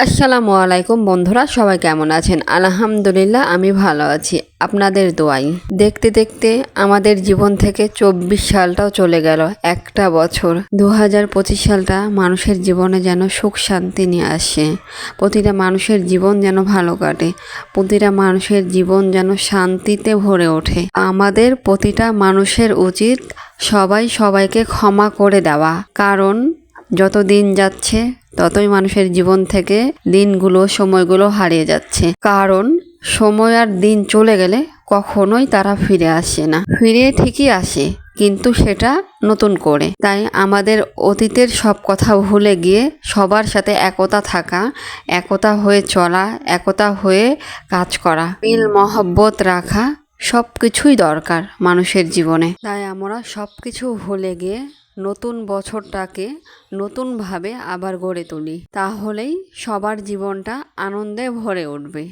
আসসালামু আলাইকুম বন্ধুরা, সবাই কেমন আছেন? আলহামদুলিল্লাহ, আমি ভালো আছি আপনাদের দোয়াই। দেখতে দেখতে আমাদের জীবন থেকে 24 সালটাও চলে গেল। একটা বছর 2025 সালটা মানুষের জীবনে যেন সুখ শান্তি নিয়ে আসে। প্রতিটা মানুষের জীবন যেন ভালো কাটে, প্রতিটা মানুষের জীবন যেন শান্তিতে ভরে ওঠে। আমাদের প্রতিটা মানুষের উচিত সবাই সবাইকে ক্ষমা করে দেওয়া, কারণ যত দিন যাচ্ছে ততই মানুষের জীবন থেকে দিনগুলো সময়গুলো হারিয়ে যাচ্ছে। কারণ সময় আর দিন চলে গেলে কখনোই তারা ফিরে আসে না। ফিরে ঠিকই আসে, কিন্তু সেটা নতুন করে। তাই আমাদের অতীতের সব কথা ভুলে গিয়ে সবার সাথে একতা থাকা, একতা হয়ে চলা, একতা হয়ে কাজ করা, মিল মহব্বত রাখা সব কিছুই দরকার মানুষের জীবনে। তাই আমরা সব কিছু ভুলে গিয়ে নতুন বছরটাকে নতুনভাবে আবার গড়ে তুলি, তাহলেই সবার জীবনটা আনন্দে ভরে উঠবে।